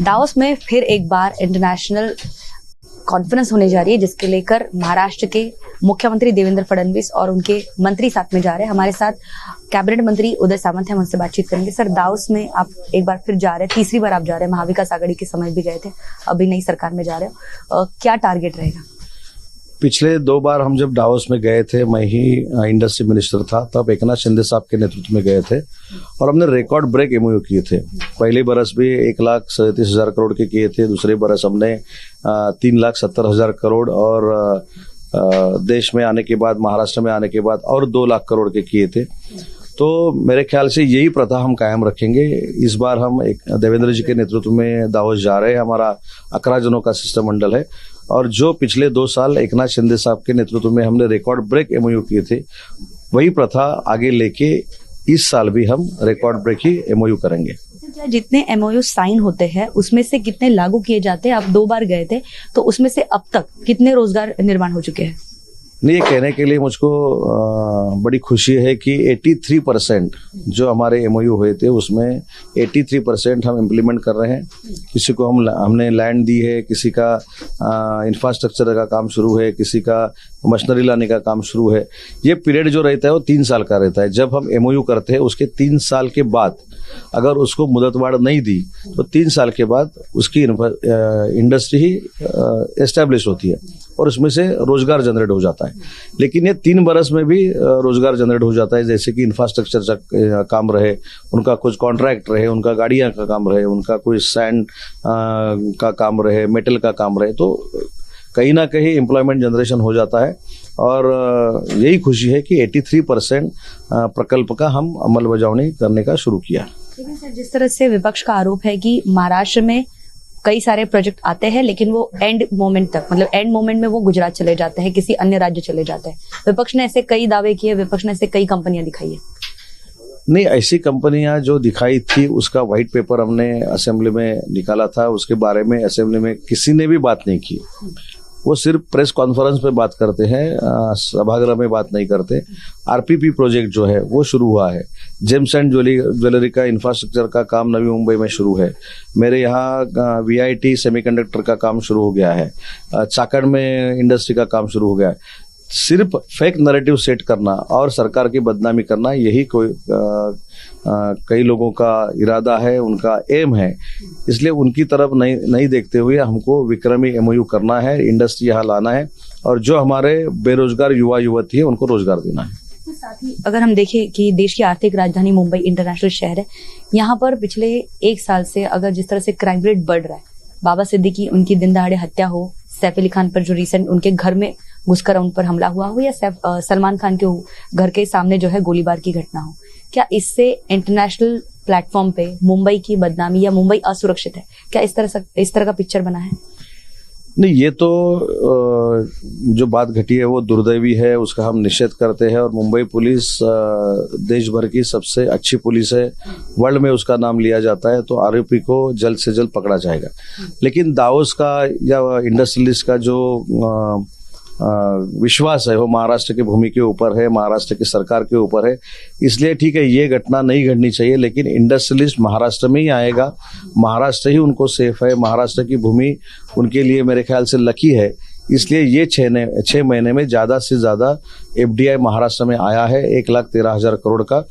Davos में फिर एक बार इंटरनेशनल कॉन्फ्रेंस होने जा रही है, जिसके लेकर महाराष्ट्र के मुख्यमंत्री देवेंद्र फडणवीस और उनके मंत्री साथ में जा रहे हैं। हमारे साथ कैबिनेट मंत्री उदय सामंत हैं, हम उनसे बातचीत करेंगे। सर, दावोस में आप एक बार फिर जा रहे हैं, तीसरी बार आप जा रहे हैं। महाविकास आघाड़ी के समय भी गए थे, अभी नई सरकार में जा रहे हो, क्या टारगेट रहेगा? पिछले 2 बार हम जब दावोस में गए थे, मैं ही इंडस्ट्री मिनिस्टर था, तब एकनाथ शिंदे साहब के नेतृत्व में गए थे और हमने रिकॉर्ड ब्रेक एमओयू किए थे। पहले बरस भी 1,37,000 करोड़ के किए थे, दूसरे बरस हमने 3,70,000 करोड़ और देश में आने के बाद, महाराष्ट्र में आने के बाद और 2 लाख करोड़ के किए थे। तो मेरे ख्याल से यही प्रथा हम कायम रखेंगे। इस बार हम एक देवेंद्र जी के नेतृत्व में दावोस जा रहे हैं। हमारा 11 जनों का शिष्टमंडल है और जो पिछले 2 साल एकनाथ शिंदे साहब के नेतृत्व में हमने रिकॉर्ड ब्रेक एमओयू किए थे, वही प्रथा आगे लेके इस साल भी हम रिकॉर्ड ब्रेक ही एमओयू करेंगे। क्या जितने एमओयू साइन होते हैं उसमें से कितने लागू किए जाते हैं? आप 2 बार गए थे, तो उसमें से अब तक कितने रोजगार निर्माण हो चुके हैं? नहीं, ये कहने के लिए मुझको बड़ी खुशी है कि 83% जो हमारे एमओयू हुए थे उसमें 83% हम इम्प्लीमेंट कर रहे हैं। किसी को हमने लैंड दी है, किसी का इंफ्रास्ट्रक्चर का काम शुरू है, किसी का मशीनरी लाने का काम शुरू है। ये पीरियड जो रहता है वो 3 साल का रहता है। जब हम एमओयू करते हैं उसके 3 साल के बाद अगर उसको मुदतवाड़ नहीं दी तो 3 साल के बाद उसकी इंडस्ट्री ही एस्टेब्लिश होती है और उसमें से रोजगार जनरेट हो जाता है। लेकिन ये 3 बरस में भी रोजगार जनरेट हो जाता है, जैसे कि इंफ्रास्ट्रक्चर का काम रहे, उनका कुछ कॉन्ट्रैक्ट रहे, उनका गाड़ियाँ का काम रहे, उनका कोई सैंड का काम रहे, मेटल का काम रहे, तो कहीं ना कहीं एम्प्लॉयमेंट जनरेशन हो जाता है। और यही खुशी है कि 83% प्रकल्प का हम अमल बजावनी करने का शुरू किया। लेकिन सर, जिस तरह से विपक्ष का आरोप है कि महाराष्ट्र में कई सारे प्रोजेक्ट आते हैं लेकिन वो एंड मोमेंट तक, मतलब एंड मोमेंट में वो गुजरात चले जाते हैं, किसी अन्य राज्य चले जाते हैं। विपक्ष ने ऐसे कई दावे किए, विपक्ष ने ऐसे कई कंपनियां दिखाई है। नहीं, ऐसी कंपनियां जो दिखाई थी उसका व्हाइट पेपर हमने असेंबली में निकाला था, उसके बारे में असेंबली में किसी ने भी बात नहीं की। वो सिर्फ प्रेस कॉन्फ्रेंस पे बात करते हैं, सभागृह में बात नहीं करते। आरपीपी प्रोजेक्ट जो है वो शुरू हुआ है। जेम्स एंड ज्वेलरी का इंफ्रास्ट्रक्चर का काम नवी मुंबई में शुरू है। मेरे यहाँ वीआईटी सेमीकंडक्टर का काम शुरू हो गया है। चाकड़ में इंडस्ट्री का काम शुरू हो गया है। सिर्फ फेक नैरेटिव सेट करना और सरकार की बदनामी करना, यही कई लोगों का इरादा है, उनका एम है। इसलिए उनकी तरफ नहीं देखते हुए हमको विक्रमी एमओयू करना है, इंडस्ट्री यहाँ लाना है और जो हमारे बेरोजगार युवा युवती है उनको रोजगार देना है। साथ ही अगर हम देखें कि देश की आर्थिक राजधानी मुंबई इंटरनेशनल शहर है, यहाँ पर पिछले 1 साल से अगर जिस तरह से क्राइम रेट बढ़ रहा है, बाबा सिद्दीकी उनकी दिन दहाड़े हत्या हो, सैफ अली खान पर जो रिसेंट उनके घर में घुसकर उन पर हमला हुआ हो, या सलमान खान के घर के सामने जो है गोलीबार की घटना हो, क्या इससे इंटरनेशनल प्लेटफॉर्म पे मुंबई की बदनामी या मुंबई असुरक्षित है? क्या इस तरह का पिक्चर बना है? नहीं, ये तो जो बात घटी है वो दुर्दैवी है, उसका हम निषेध करते हैं। और मुंबई पुलिस देश भर की सबसे अच्छी पुलिस है, वर्ल्ड में उसका नाम लिया जाता है। तो आरोपी को जल्द से जल्द पकड़ा जाएगा। लेकिन दावोस का या इंडस्ट्रियलिस्ट का जो विश्वास है वो महाराष्ट्र की भूमि के ऊपर है, महाराष्ट्र की सरकार के ऊपर है। इसलिए ठीक है, ये घटना नहीं घटनी चाहिए, लेकिन इंडस्ट्रियलिस्ट महाराष्ट्र में ही आएगा, महाराष्ट्र ही उनको सेफ है, महाराष्ट्र की भूमि उनके लिए मेरे ख्याल से लकी है। इसलिए ये 6 महीने में ज़्यादा से ज़्यादा एफडीआई महाराष्ट्र में आया है, 1,13,000 करोड़ का,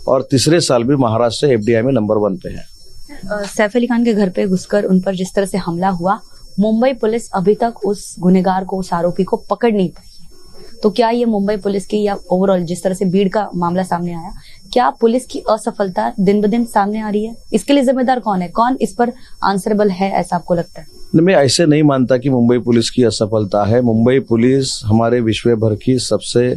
और तीसरे साल भी महाराष्ट्र एफडीआई में नंबर 1 पे है। सैफ अली खान के घर पे घुसकर उन पर जिस तरह से हमला हुआ, मुंबई पुलिस अभी तक उस गुनहगार को, उस आरोपी को पकड़ नहीं पाई। तो क्या ये मुंबई पुलिस की, या ओवरऑल जिस तरह से भीड़ का मामला सामने आया, क्या पुलिस की असफलता दिन ब दिन सामने आ रही है? इसके लिए जिम्मेदार कौन है? कौन इस पर आंसरेबल है, ऐसा आपको लगता है? मैं ऐसे नहीं मानता कि मुंबई पुलिस की असफलता है। मुंबई पुलिस हमारे विश्व भर की सबसे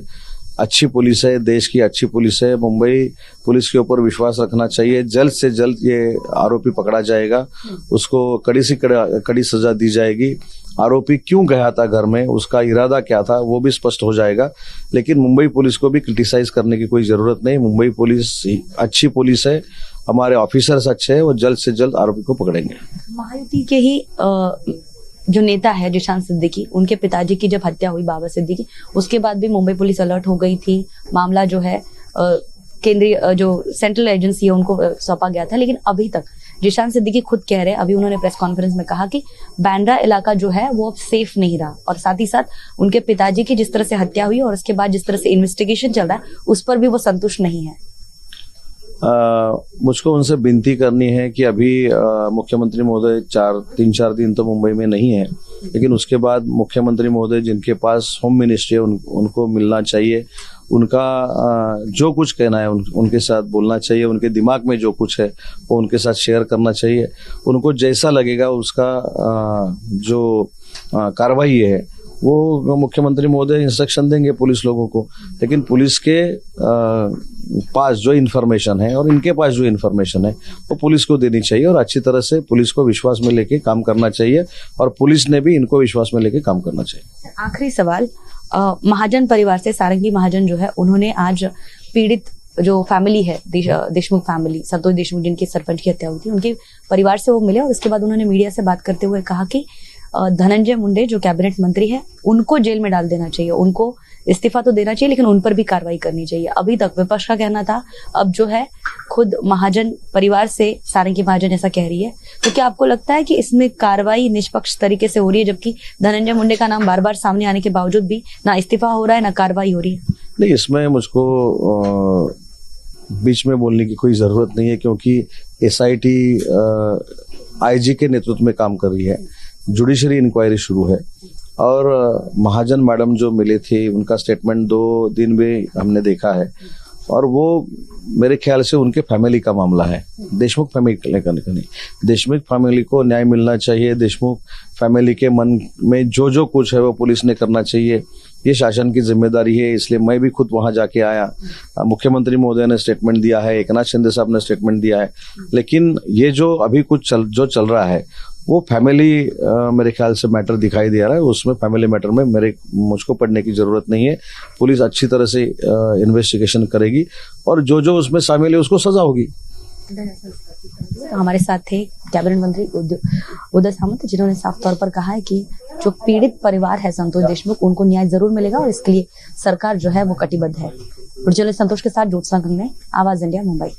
अच्छी पुलिस है, देश की अच्छी पुलिस है। मुंबई पुलिस के ऊपर विश्वास रखना चाहिए। जल्द से जल्द ये आरोपी पकड़ा जाएगा, उसको कड़ी से कड़ी सजा दी जाएगी। आरोपी क्यों गया था घर में, उसका इरादा क्या था, वो भी स्पष्ट हो जाएगा। लेकिन मुंबई पुलिस को भी क्रिटिसाइज करने की कोई जरूरत नहीं। मुंबई पुलिस अच्छी पुलिस है, हमारे ऑफिसर्स अच्छे हैं, वो जल्द से जल्द आरोपी को पकड़ेंगे। महायुति के ही जो नेता है जिशान सिद्दीकी, उनके पिताजी की जब हत्या हुई बाबा सिद्दीकी, उसके बाद भी मुंबई पुलिस अलर्ट हो गई थी। मामला जो है केंद्रीय जो सेंट्रल एजेंसी है उनको सौंपा गया था, लेकिन अभी तक जिशान सिद्दीकी खुद कह रहे हैं, अभी उन्होंने प्रेस कॉन्फ्रेंस में कहा कि बांद्रा इलाका जो है वो अब सेफ नहीं रहा, और साथ ही साथ उनके पिताजी की जिस तरह से हत्या हुई और उसके बाद जिस तरह से इन्वेस्टिगेशन चल रहा है उस पर भी वो संतुष्ट नहीं है। मुझको उनसे विनती करनी है कि अभी मुख्यमंत्री महोदय 3-4 दिन तो मुंबई में नहीं है, लेकिन उसके बाद मुख्यमंत्री महोदय जिनके पास होम मिनिस्ट्री है उनको मिलना चाहिए। उनका जो कुछ कहना है उनके साथ बोलना चाहिए, उनके दिमाग में जो कुछ है वो उनके साथ शेयर करना चाहिए। उनको जैसा लगेगा उसका जो कार्रवाई है वो मुख्यमंत्री महोदय इंस्ट्रक्शन देंगे पुलिस लोगों को, लेकिन पुलिस के पास जो इन्फॉर्मेशन है और इनके पास जो इन्फॉर्मेशन है वो पुलिस को देनी चाहिए और अच्छी तरह से पुलिस को विश्वास में लेके काम करना चाहिए और पुलिस ने भी इनको विश्वास में लेके काम करना चाहिए। आखिरी सवाल, महाजन परिवार से सारंगी महाजन जो है उन्होंने आज पीड़ित जो फैमिली है देशमुख फैमिली, संतोष देशमुख जिनके सरपंच की हत्या हुई थी, उनके परिवार से वो मिले और उसके बाद उन्होंने मीडिया से बात करते हुए कहा कि धनंजय मुंडे जो कैबिनेट मंत्री है उनको जेल में डाल देना चाहिए, उनको इस्तीफा तो देना चाहिए लेकिन उन पर भी कार्रवाई करनी चाहिए। अभी तक विपक्ष का कहना था, अब जो है खुद महाजन परिवार से सारंगी महाजन ऐसा कह रही है, तो क्या आपको लगता है कि इसमें कार्रवाई निष्पक्ष तरीके से हो रही है, जबकि धनंजय मुंडे का नाम बार बार सामने आने के बावजूद भी ना इस्तीफा हो रहा है ना कार्रवाई हो रही है? नहीं, इसमें मुझको बीच में बोलने की कोई जरूरत नहीं है, क्योंकि SIT IG के नेतृत्व में काम कर रही है, जुडिशरी इंक्वायरी शुरू है और महाजन मैडम जो मिले थे उनका स्टेटमेंट 2 दिन में हमने देखा है और वो मेरे ख्याल से उनके फैमिली का मामला है, देशमुख फैमिली का नहीं। देशमुख फैमिली को न्याय मिलना चाहिए, देशमुख फैमिली के मन में जो जो कुछ है वो पुलिस ने करना चाहिए, ये शासन की जिम्मेदारी है। इसलिए मैं भी खुद वहां जाके आया, मुख्यमंत्री महोदय ने स्टेटमेंट दिया है, एकनाथ शिंदे साहब ने स्टेटमेंट दिया है, लेकिन ये जो अभी कुछ चल रहा है वो फैमिली मेरे ख्याल से मैटर दिखाई दे रहा है। उसमें फैमिली मैटर में मुझको पढ़ने की जरूरत नहीं है। पुलिस अच्छी तरह से इन्वेस्टिगेशन करेगी और जो जो उसमें शामिल है उसको सजा होगी। तो हमारे साथ थे कैबिनेट मंत्री उदय सामंत, जिन्होंने साफ तौर पर कहा है कि जो पीड़ित परिवार है संतोष देशमुख, उनको न्याय जरूर मिलेगा और इसके लिए सरकार जो है वो कटिबद्ध है। संतोष के साथ ज्योत्सना खन्ना, आवाज इंडिया, मुंबई।